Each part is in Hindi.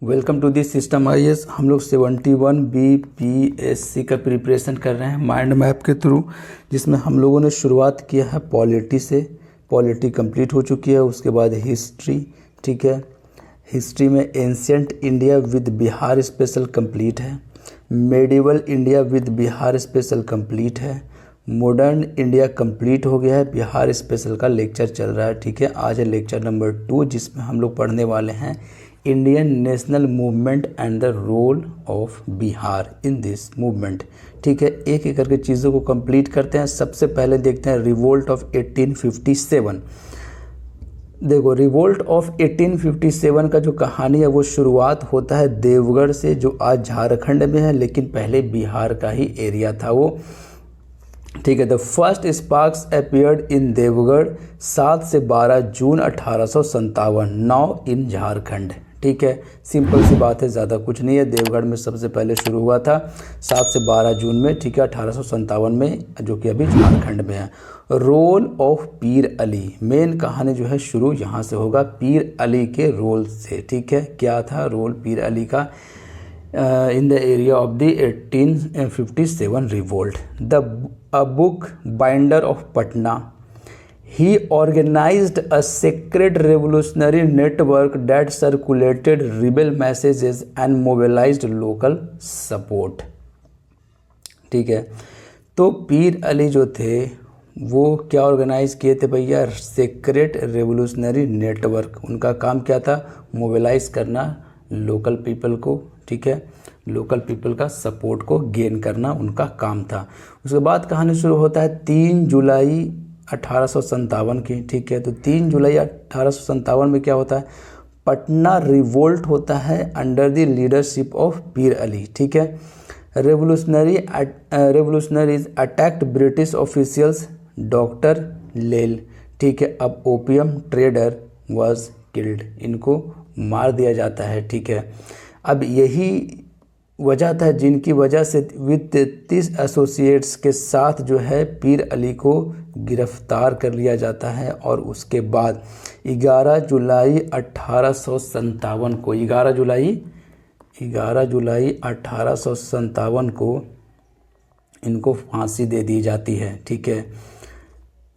Welcome to this system IAS. हम लोग 71 बीपीएससी का प्रिपरेशन कर रहे हैं माइंड मैप के थ्रू, जिसमें हम लोगों ने शुरुआत किया है पॉलिटी से। पॉलिटी कंप्लीट हो चुकी है। उसके बाद हिस्ट्री, ठीक है। हिस्ट्री में ancient India with Bihar special complete है। Medieval India with Bihar special complete है। मॉडर्न इंडिया कंप्लीट हो गया है। बिहार स्पेशल का लेक्चर चल रहा है, ठीक है। आज है लेक्चर नंबर 2, जिसमें हम लोग पढ़ने वाले हैं Indian national movement and the role of Bihar in this movement, ठीक है। एक एक करके चीज़ों को कंप्लीट करते हैं। सबसे पहले देखते हैं रिवोल्ट ऑफ 1857। देखो, रिवोल्ट ऑफ 1857 का जो कहानी है वो शुरुआत होता है देवगढ़ से, जो आज झारखंड में है, लेकिन पहले बिहार का ही एरिया था वो, ठीक है। The first sparks appeared in देवगढ़ 7 से 12 जून 1857, नाउ इन झारखंड, ठीक है। सिंपल सी बात है, ज़्यादा कुछ नहीं है। देवगढ़ में सबसे पहले शुरू हुआ था 7 से 12 जून में, ठीक है, 1857 में, जो कि अभी झारखंड में है। Role of Pir Ali, main कहानी जो है शुरू यहाँ से होगा, पीर अली के रोल से, ठीक है। क्या था रोल पीर अली का in the area of the 1857 revolt? A book binder of Patna. He organized a secret revolutionary network that circulated rebel messages and mobilized local support, ठीक है। तो पीर अली जो थे वो क्या ऑर्गेनाइज किए थे भैया? Secret revolutionary network. उनका काम क्या था? मोबिलाइज करना लोकल पीपल को, ठीक है। लोकल पीपल का सपोर्ट को गेन करना उनका काम था। उसके बाद कहानी शुरू होता है 3 जुलाई 1857 की, ठीक है। तो 3 जुलाई 1857 में क्या होता है? पटना रिवोल्ट होता है अंडर द लीडरशिप ऑफ पीर अली, ठीक है। Revolutionaries attacked British officials, doctor लेल, ठीक है। अब ओपियम ट्रेडर वाज किल्ड, इनको मार दिया जाता है, ठीक है। अब यही वजह था जिनकी वजह से विद 33 एसोसिएट्स के साथ जो है पीर अली को गिरफ्तार कर लिया जाता है। और उसके बाद 11 जुलाई 1857 को 11 जुलाई 1857 को इनको फांसी दे दी जाती है, ठीक है।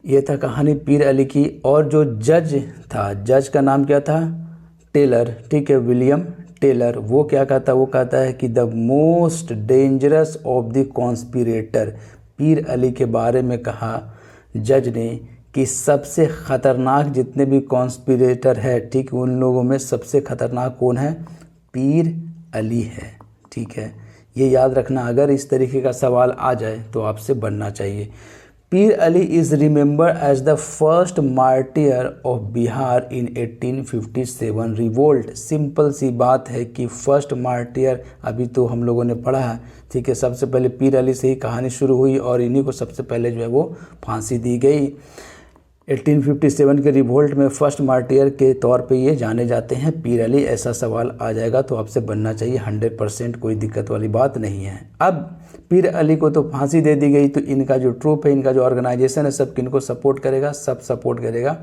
ये था कहानी पीर अली की। और जो जज था, जज का नाम क्या था? टेलर, ठीक है, विलियम टेलर। वो क्या कहता है? वो कहता है कि the most dangerous of the conspirator, पीर अली के बारे में कहा जज ने कि सबसे ख़तरनाक जितने भी कॉन्स्पिरेटर है, ठीक, उन लोगों में सबसे ख़तरनाक कौन है? पीर अली है, ठीक है। ये याद रखना, अगर इस तरीके का सवाल आ जाए तो आपसे बनना चाहिए। Pir Ali is remembered as the first martyr of Bihar in 1857 revolt. Simple सी बात है कि फर्स्ट मार्टियर अभी तो हम लोगों ने पढ़ा है, ठीक है। सबसे पहले पीर अली से ही कहानी शुरू हुई और इन्हीं को सबसे पहले जो है वो फांसी दी गई। 1857 के रिवोल्ट में फर्स्ट मार्टियर के तौर पे ये जाने जाते हैं पीर अली। ऐसा सवाल आ जाएगा तो आपसे बनना चाहिए 100%, कोई दिक्कत वाली बात नहीं है। अब पीर अली को तो फांसी दे दी गई, तो इनका जो ट्रूप है, इनका जो ऑर्गेनाइजेशन है, सब किनको सपोर्ट करेगा? सब सपोर्ट करेगा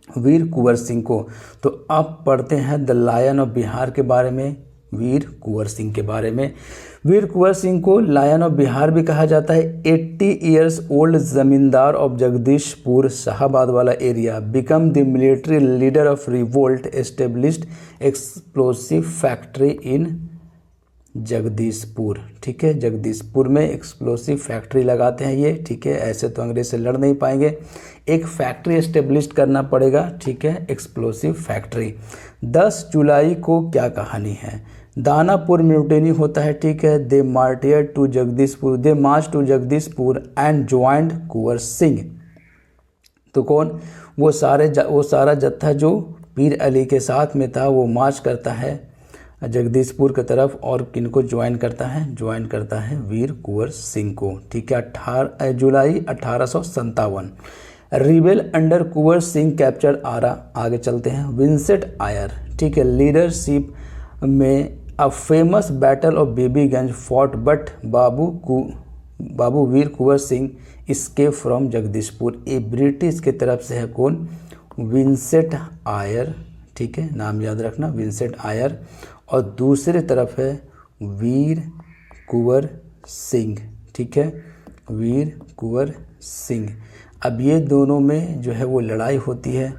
वीर कुंवर सिंह को। तो अब पढ़ते हैं द लायन ऑफ बिहार के बारे में, वीर कुंवर सिंह के बारे में। वीर कुंवर सिंह को लायन ऑफ बिहार भी कहा जाता है। 80 ईयर्स ओल्ड जमींदार ऑफ जगदीशपुर शाहाबाद वाला area, become the military leader of revolt, established explosive factory in Jagdishpur, ठीक है। जगदीशपुर में एक्सप्लोसिव फैक्ट्री लगाते हैं ये, ठीक है। ऐसे तो अंग्रेज से लड़ नहीं पाएंगे, एक फैक्ट्री एस्टेब्लिश करना पड़ेगा, ठीक है, एक्सप्लोसिव फैक्ट्री। 10 जुलाई को क्या कहानी है? दानापुर म्यूटिनी होता है, ठीक है। They martyr to Jagdishpur, they march to Jagdishpur and joined Kunwar Singh. तो कौन? वो सारा जत्था जो पीर अली के साथ में था वो मार्च करता है जगदीशपुर की तरफ, और किनको ज्वाइन करता है? ज्वाइन करता है वीर कुंवर सिंह को, ठीक है। 18 July 1857 rebel under Kunwar Singh capture Arrah. आगे चलते हैं। विंसेंट आयर, ठीक है, लीडरशिप में a famous battle of Bibiganj fought, but Babu Veer Kunwar Singh escape from Jagdishpur. ये ब्रिटिश की तरफ से है कौन? विंसेंट आयर, ठीक है, नाम याद रखना, विंसेंट आयर। और दूसरी तरफ है वीर कुंवर सिंह, ठीक है, वीर कुंवर सिंह। अब ये दोनों में जो है वो लड़ाई होती है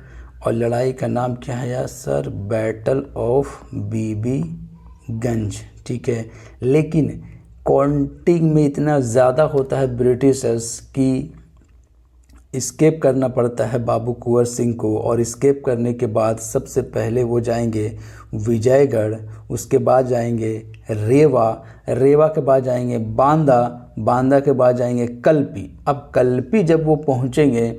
और लड़ाई का नाम क्या है यार सर? बैटल ऑफ बीबीगंज, ठीक है। लेकिन काउंटिंग में इतना ज़्यादा होता है ब्रिटिशर्स की इस्केप करना पड़ता है बाबू कुंवर सिंह को, और इस्केप करने के बाद सबसे पहले वो जाएंगे विजयगढ़, उसके बाद जाएंगे रेवा, रेवा के बाद जाएंगे बांदा, बांदा के बाद जाएंगे कल्पी। अब कल्पी जब वो पहुंचेंगे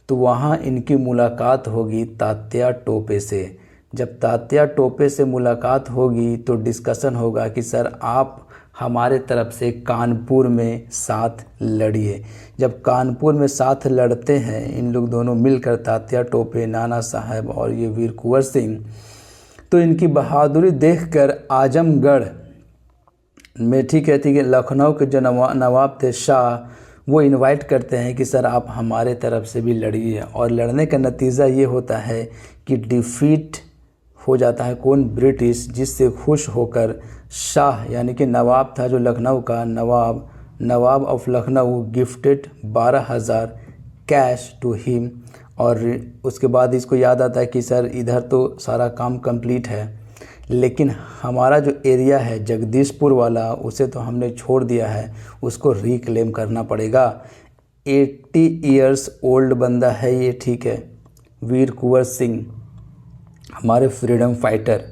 तो वहाँ इनकी मुलाकात होगी तात्या टोपे से। जब तात्या टोपे से मुलाकात होगी तो डिस्कशन होगा कि सर आप हमारे तरफ से कानपुर में साथ लड़िए। जब कानपुर में साथ लड़ते हैं इन लोग दोनों मिलकर, तात्या टोपे, नाना साहब और ये वीर कुंवर सिंह, तो इनकी बहादुरी देखकर आजमगढ़ में, ठीक है, लखनऊ के जो नवाब थे शाह, वो इनवाइट करते हैं कि सर आप हमारे तरफ से भी लड़िए। और लड़ने का नतीजा ये होता है कि डिफीट हो जाता है कौन? ब्रिटिश, जिससे खुश होकर शाह यानी कि नवाब था जो लखनऊ का Nawab of Lucknow gifted 12,000 cash to him. और उसके बाद इसको याद आता है कि सर इधर तो सारा काम कंप्लीट है, लेकिन हमारा जो एरिया है जगदीशपुर वाला उसे तो हमने छोड़ दिया है, उसको रिक्लेम करना पड़ेगा। 80 इयर्स ओल्ड बंदा है ये, ठीक है, वीर कुंवर सिंह हमारे फ्रीडम फाइटर,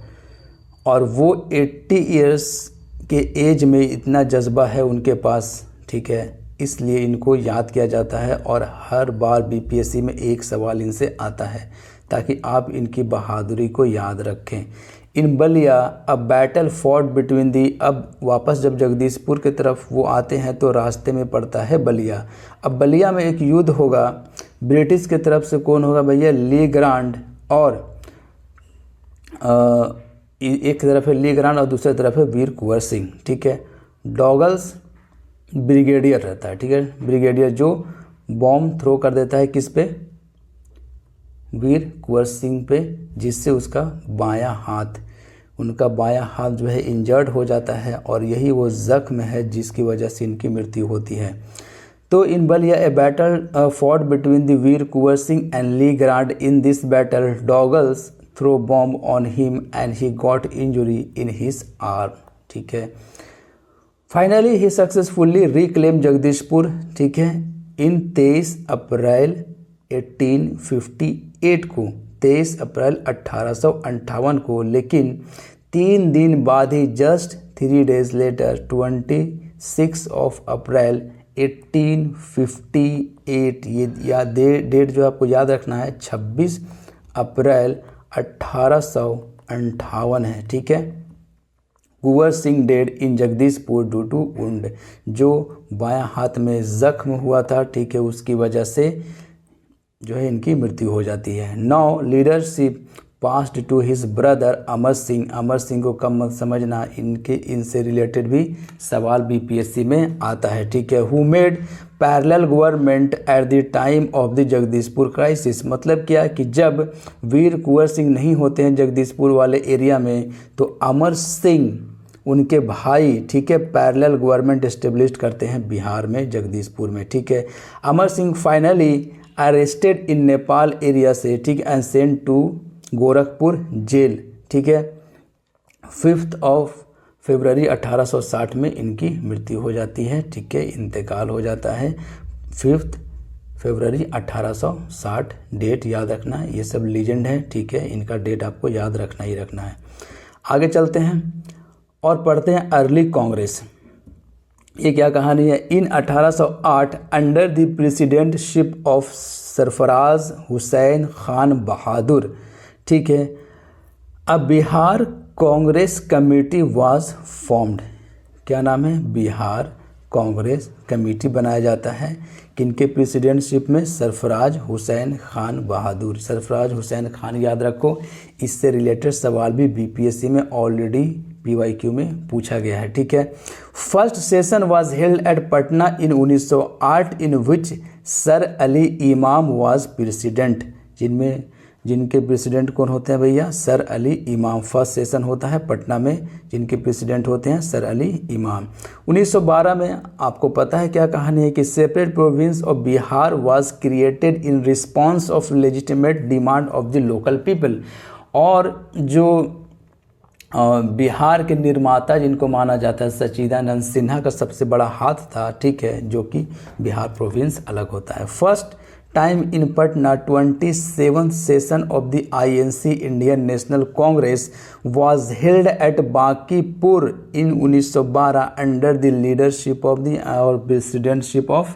और वो 80 इयर्स के एज में इतना जज्बा है उनके पास, ठीक है, इसलिए इनको याद किया जाता है। और हर बार बीपीएससी में एक सवाल इनसे आता है ताकि आप इनकी बहादुरी को याद रखें। In Ballia a battle fought between the, अब वापस जब जगदीशपुर की तरफ वो आते हैं तो रास्ते में पड़ता है बलिया। अब बलिया में एक युद्ध होगा, ब्रिटिश की तरफ से कौन होगा भैया? ली ग्रांड, और एक तरफ है ली ग्रांड और दूसरी तरफ है वीर कुंवर सिंह, ठीक है। डॉगल्स ब्रिगेडियर रहता है, ठीक है, ब्रिगेडियर जो बॉम्ब थ्रो कर देता है किस पे? वीर कुंवर सिंह पे, जिससे उसका बायां हाथ, उनका बायां हाथ जो है इंजर्ड हो जाता है और यही वो जख्म है जिसकी वजह से इनकी मृत्यु होती है। तो in Ballia a battle fought between the Veer Kunwar Singh and Le Grand. In this battle Douglas throw bomb on him and he got injury in his arm, ठीक है। Finally he successfully reclaim Jagdishpur, ठीक है, इन 23 अप्रैल 1858 को, 23 अप्रैल 1858 को। लेकिन 3 दिन बाद ही, जस्ट 3 days लेटर, 26 अप्रैल 1858, ये डेट जो आपको याद रखना है, 26 अप्रैल 1858 है, ठीक है। Kunwar Singh dead in Jagdishpur due to wound, जो बायां हाथ में जख्म हुआ था, ठीक है, उसकी वजह से जो है इनकी मृत्यु हो जाती है। Now leadership passed to his brother Amar Singh. Amar Singh को कम मत समझना, इनसे रिलेटेड भी सवाल बीपीएससी में आता है, ठीक है। Who made parallel government at the time of the Jagdishpur crisis, मतलब क्या कि जब वीर कुंवर सिंह नहीं होते हैं जगदीशपुर वाले एरिया में, तो अमर सिंह उनके भाई, ठीक है, पैरेलल गवर्नमेंट एस्टेब्लिश करते हैं बिहार में, जगदीशपुर में, ठीक है। Amar Singh finally arrested in Nepal area से, ठीक है, and sent to Gorakhpur jail, ठीक है। 5 फरवरी 1860 में इनकी मृत्यु हो जाती है, ठीक है, इंतकाल हो जाता है। 5 फरवरी 1860 डेट याद रखना है, ये सब लीजेंड है, ठीक है, इनका डेट आपको याद रखना ही रखना है। आगे चलते हैं और पढ़ते हैं अर्ली कांग्रेस। ये क्या कहानी है? In 1808 under the presidentship of Sarfaraz Hussain Khan Bahadur, ठीक है, अब Bihar Congress committee was formed. क्या नाम है? बिहार कांग्रेस कमेटी बनाया जाता है, किनके प्रेसिडेंटशिप में? सरफराज हुसैन खान बहादुर। सरफराज हुसैन खान याद रखो, इससे रिलेटेड सवाल भी बीपीएससी में ऑलरेडी पीवाईक्यू में पूछा गया है, ठीक है। First session was held at Patna in 1908 in which sir Ali इमाम वाज प्रेसिडेंट, जिनमें जिनके प्रेसिडेंट कौन होते हैं भैया? सर अली इमाम। फर्स्ट सेशन होता है पटना में, जिनके प्रेसिडेंट होते हैं सर अली इमाम। 1912 में आपको पता है क्या कहानी है कि separate province of Bihar was created in response of legitimate demand of the local people. और जो बिहार के निर्माता जिनको माना जाता है सच्चिदानंद सिन्हा का सबसे बड़ा हाथ था, ठीक है, जो कि बिहार प्रोविंस अलग होता है। First time in Patna 27th session of the INC Indian national Congress was held at Bankipur in 1912 under the leadership of the और प्रेसिडेंटशिप ऑफ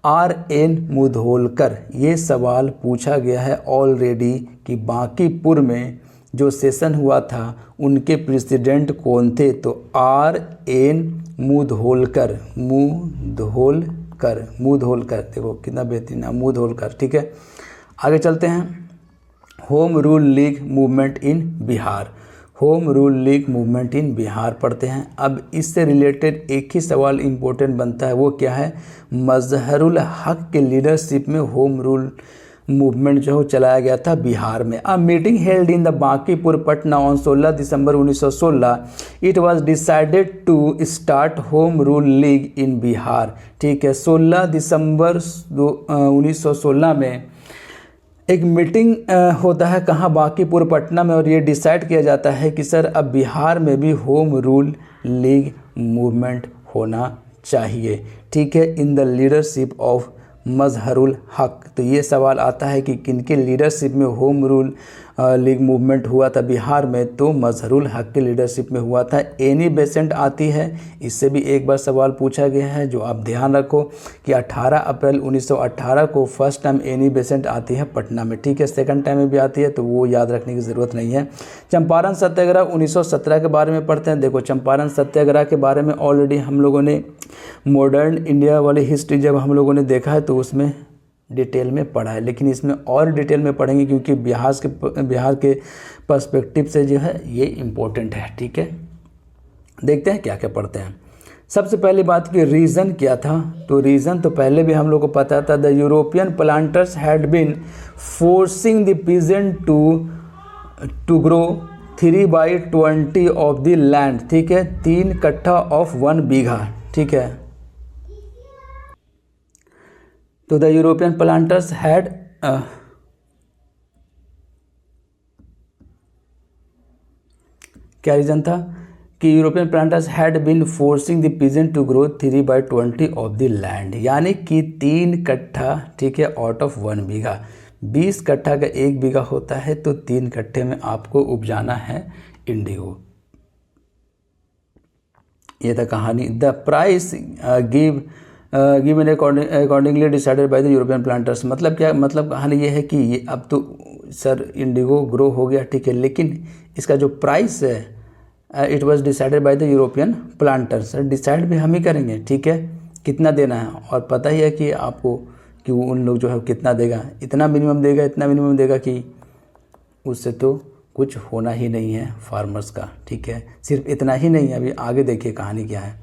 RN मुधोलकर। ये सवाल पूछा गया है ऑलरेडी कि बांकीपुर में जो सेशन हुआ था उनके प्रेसिडेंट कौन थे? तो RN मुधोलकर। मुधोलकर देखो कितना बेहतरीन है, मुधोलकर, ठीक है। आगे चलते हैं। Home rule league movement in Bihar. Home rule league movement in Bihar पढ़ते हैं। अब इससे रिलेटेड एक ही सवाल इम्पोर्टेंट बनता है, वो क्या है? मजहरुल हक के लीडरशिप में होम रूल मूवमेंट जो चलाया गया था बिहार में। A meeting held in the Bankipur Patna on 16 December 1916 it was decided to start home rule league in Bihar, ठीक है। 16 दिसंबर 1916 में एक मीटिंग होता है कहाँ? बांकीपुर पटना में, और ये डिसाइड किया जाता है कि सर अब बिहार में भी होम रूल लीग मूवमेंट होना चाहिए, ठीक है, इन द लीडरशिप ऑफ मजहरुल हक। तो ये सवाल आता है कि किनके लीडरशिप में होम रूल लीग मूवमेंट हुआ था बिहार में? तो मजहरुल हक के लीडरशिप में हुआ था। एनी बेसेंट आती है, इससे भी एक बार सवाल पूछा गया है जो आप ध्यान रखो कि 18 अप्रैल 1918 को फर्स्ट टाइम एनी बेसेंट आती है पटना में, ठीक है। सेकंड टाइम में भी आती है तो वो याद रखने की ज़रूरत नहीं है। चंपारण सत्याग्रह 1917 के बारे में पढ़ते हैं। देखो चंपारण सत्याग्रह के बारे में ऑलरेडी हम लोगों ने मॉडर्न इंडिया वाली हिस्ट्री जब हम लोगों ने देखा है तो उसमें डिटेल में पढ़ा है, लेकिन इसमें और डिटेल में पढ़ेंगे क्योंकि बिहार के पर्सपेक्टिव से जो है ये इम्पोर्टेंट है, ठीक है। देखते हैं क्या क्या पढ़ते हैं। सबसे पहली बात कि रीज़न क्या था? तो रीज़न तो पहले भी हम लोग को पता था। The European planters had been forcing the peasant to grow 3/20 of the land, ठीक है, 3 कट्ठा ऑफ 1 बीघा, ठीक है। तो द यूरोपियन प्लांटर्स हैड क्या रीज़न था कि European planters had been forcing the peasant to grow 3/20 of the land, यानी कि 3 कट्ठा, ठीक है, आउट ऑफ 1 बीघा। 20 कट्ठा का 1 बीघा होता है तो 3 कट्ठे में आपको उपजाना है इंडिगो। ये था कहानी। The price given accordingly decided by the European planters. मतलब क्या? मतलब कहानी ये है कि ये अब तो सर इंडिगो ग्रो हो गया, ठीक है, लेकिन इसका जो प्राइस है it was decided by the European planters. Decide भी हम ही करेंगे, ठीक है, कितना देना है। और पता ही है कि आपको कि उन लोग जो है कितना देगा, इतना मिनिमम देगा, इतना मिनिमम देगा कि उससे तो कुछ होना ही नहीं है फार्मर्स का, ठीक है। सिर्फ इतना ही नहीं है, अभी आगे देखिए कहानी क्या है।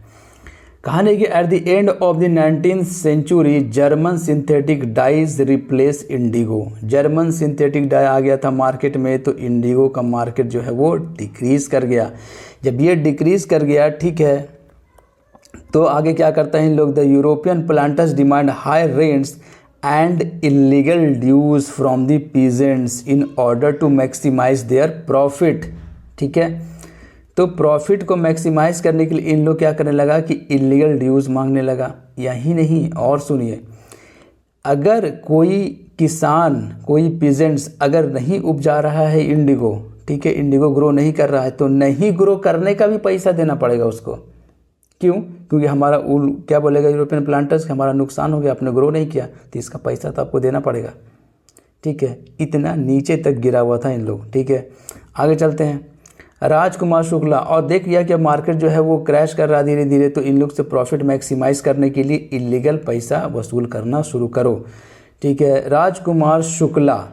कहानी कि at the end of the 19th century German synthetic dyes replace indigo. German synthetic dye आ गया था मार्केट में, तो इंडिगो का मार्केट जो है वो डिक्रीज कर गया। जब ये डिक्रीज कर गया, ठीक है, तो आगे क्या करता है इन लोग? The European planters demand high rents and illegal dues from the peasants in order to maximise their profit, ठीक है। तो प्रॉफिट को मैक्सिमाइज करने के लिए इन लोग क्या करने लगा कि इलीगल ड्यूज़ मांगने लगा। यही नहीं, और सुनिए, अगर कोई किसान, कोई पीजेंट्स अगर नहीं उपजा रहा है इंडिगो, ठीक है, इंडिगो ग्रो नहीं कर रहा है, तो नहीं ग्रो करने का भी पैसा देना पड़ेगा उसको। क्यों? क्योंकि हमारा क्या बोलेगा यूरोपियन प्लांटर्स कि हमारा नुकसान हो गया, आपने ग्रो नहीं किया, तो इसका पैसा तो आपको देना पड़ेगा, ठीक है। इतना नीचे तक गिरा हुआ था इन लोग, ठीक है। आगे चलते हैं। राजकुमार शुक्ला, और देख लिया कि मार्केट जो है वो क्रैश कर रहा धीरे धीरे, तो इन लोग से प्रॉफिट मैक्सिमाइज करने के लिए इलीगल पैसा वसूल करना शुरू करो, ठीक है। राजकुमार शुक्ला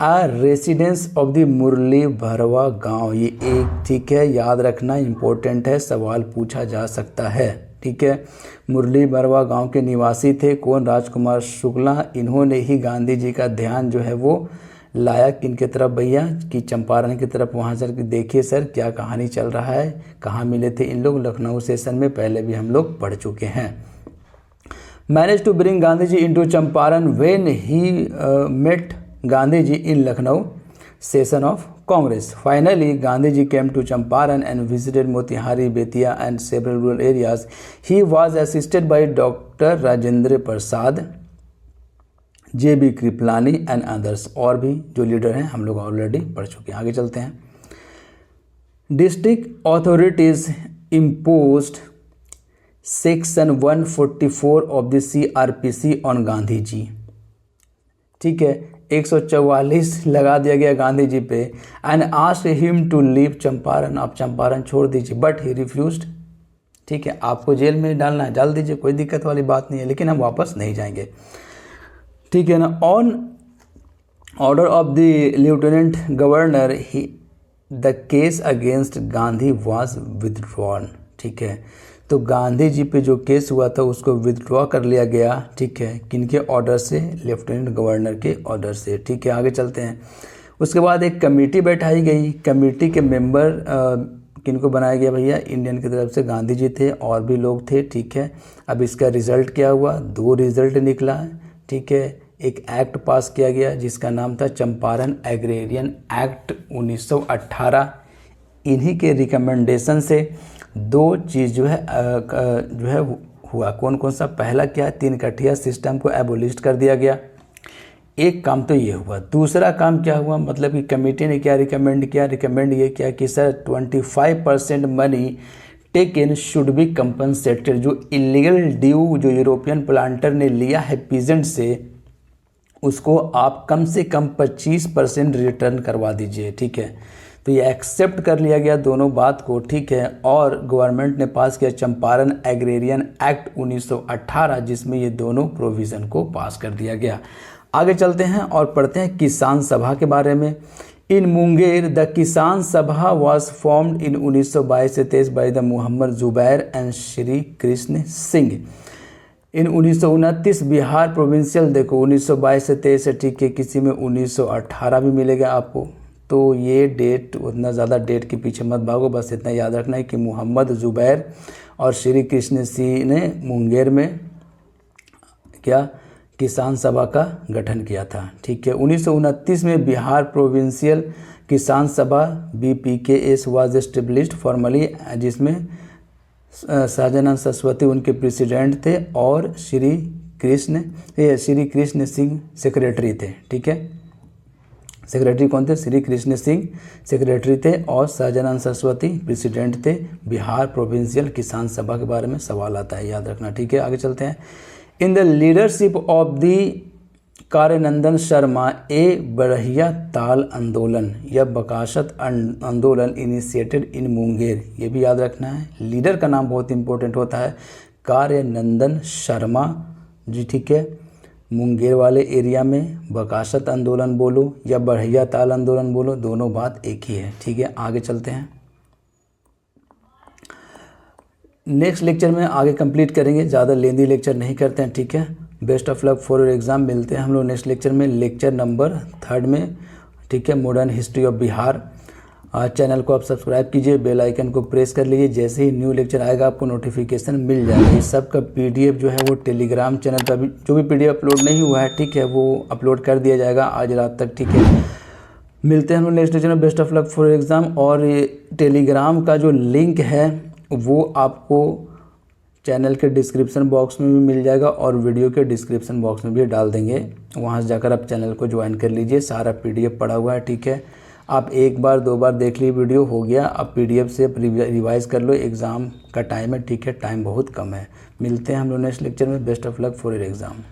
आ रेसिडेंस ऑफ द मुरली भरवा गांव, ये एक, ठीक है, याद रखना इम्पोर्टेंट है, सवाल पूछा जा सकता है, ठीक है। मुरली भरवा गांव के निवासी थे कौन? राजकुमार शुक्ला। इन्होंने ही गांधी जी का ध्यान जो है वो लाया किन के तरफ भैया, कि चंपारण की तरफ। वहाँ सर देखिए सर क्या कहानी चल रहा है, कहाँ मिले थे इन लोग, लखनऊ सेशन में पहले भी हम लोग पढ़ चुके हैं। Manage to bring Gandhi ji into Champaran when he met Gandhi ji in Lucknow session of Congress. Finally, Gandhiji came to Champaran and visited Motihari, Betia and several rural areas. He was assisted by Dr. Rajendra Prasad, J.B. Kriplani and others. और भी जो लीडर हैं हम लोग ऑलरेडी पढ़ चुके हैं। आगे चलते हैं। District authorities imposed Section 144 of the CRPC on Gandhi जी। ठीक है, 144 लगा दिया गया गांधी जी पे। And asked him to leave Champaran, आप चंपारण छोड़ दीजिए, बट ही रिफ्यूज्ड। ठीक है, आपको जेल में डालना है डाल दीजिए, कोई दिक्कत वाली बात नहीं है, लेकिन हम वापस नहीं जाएंगे। ठीक है ना। On order of the lieutenant governor he the case against Gandhi was withdrawn. ठीक है, तो गांधी जी पे जो केस हुआ था उसको विथड्रॉ कर लिया गया। ठीक है, किनके ऑर्डर से, लेफ्टिनेंट गवर्नर के ऑर्डर से। ठीक है, आगे चलते हैं। उसके बाद एक कमेटी बैठाई गई। कमेटी के मेंबर किनको बनाया गया भैया, इंडियन की तरफ से गांधी जी थे और भी लोग थे। ठीक है, अब इसका रिजल्ट क्या हुआ, 2 रिजल्ट निकला। ठीक है, एक एक्ट पास किया गया जिसका नाम था चंपारण एग्रेरियन एक्ट 1918। इन्हीं के रिकमेंडेशन से 2 चीज़ जो है हुआ। कौन कौन सा, पहला क्या है, 3 कठिया सिस्टम को एबोलिस्ट कर दिया गया। एक काम तो ये हुआ। दूसरा काम क्या हुआ, मतलब कि कमेटी ने क्या रिकमेंड किया, रिकमेंड ये किया कि sir 25% money taken should be compensated. जो इलीगल ड्यू जो यूरोपियन प्लांटर ने लिया है पीजेंट से, उसको आप कम से कम 25% रिटर्न करवा दीजिए। ठीक है, तो ये एक्सेप्ट कर लिया गया दोनों बात को। ठीक है, और गवर्नमेंट ने पास किया चंपारण एग्रेरियन एक्ट 1918, जिसमें ये दोनों प्रोविज़न को पास कर दिया गया। आगे चलते हैं और पढ़ते हैं किसान सभा के बारे में। इन मुंगेर द किसान सभा वाज फॉर्म्ड इन 1922 से 23 by the Mohammad Zubair and Shri Krishna Singh. In 1929 Bihar provincial, देखो 1922 से 23 है। ठीक है, किसी में 1918 भी मिलेगा आपको। तो ये डेट, उतना ज़्यादा डेट के पीछे मत भागो, बस इतना याद रखना है कि मोहम्मद जुबैर और श्री कृष्ण सिंह ने मुंगेर में क्या, किसान सभा का गठन किया था। ठीक है, 1929 में बिहार प्रोविंशियल किसान सभा BPKS वाज एस्टेब्लिश्ड फॉर्मली, जिसमें सहजानंद सरस्वती उनके प्रेसिडेंट थे और श्री कृष्ण सिंह सेक्रेटरी थे। ठीक है, सेक्रेटरी कौन थे, श्री कृष्ण सिंह सेक्रेटरी थे और सहजानंद सरस्वती प्रेसिडेंट थे। बिहार प्रोविंशियल किसान सभा के बारे में सवाल आता है, याद रखना। ठीक है, आगे चलते हैं। In the leadership of the Karyanand Sharma a Barhiya Tal आंदोलन या बकासत आंदोलन इनिशिएटेड इन मुंगेर, ये भी याद रखना है। लीडर का नाम बहुत इंपॉर्टेंट होता है, कार्यानंदन शर्मा जी। ठीक है, मुंगेर वाले एरिया में बकासत आंदोलन बोलो या बढ़िया ताल आंदोलन बोलो, दोनों बात एक ही है। ठीक है, आगे चलते हैं। नेक्स्ट लेक्चर में आगे कंप्लीट करेंगे, ज़्यादा लेंदी लेक्चर नहीं करते हैं। ठीक है, best of luck for your exam. मिलते हैं हम लोग नेक्स्ट लेक्चर में, लेक्चर नंबर 3 में। ठीक है, modern history of Bihar. Channel को आप सब्सक्राइब कीजिए, बेल आइकन को प्रेस कर लीजिए, जैसे ही न्यू लेक्चर आएगा आपको नोटिफिकेशन मिल जाएगा। इस सब का PDF जो है वो टेलीग्राम चैनल पर भी, जो भी PDF अपलोड नहीं हुआ है, ठीक है, वो अपलोड कर दिया जाएगा आज रात तक। ठीक है, मिलते हैं हम लोग नेक्स्ट लेक्चर में। Best of luck for exam. और टेलीग्राम का जो लिंक है वो आपको चैनल के डिस्क्रिप्शन बॉक्स में भी मिल जाएगा और वीडियो के डिस्क्रिप्शन बॉक्स में भी डाल देंगे, वहाँ से जाकर आप चैनल को ज्वाइन कर लीजिए। सारा PDF पड़ा हुआ है। ठीक है, आप 1 बार 2 बार देख ली वीडियो, हो गया। अब PDF से रिवाइज कर लो, एग्ज़ाम का टाइम है। ठीक है, टाइम बहुत कम है। मिलते हैं हम लोग नेक्स्ट लेक्चर में। Best of luck for your exam.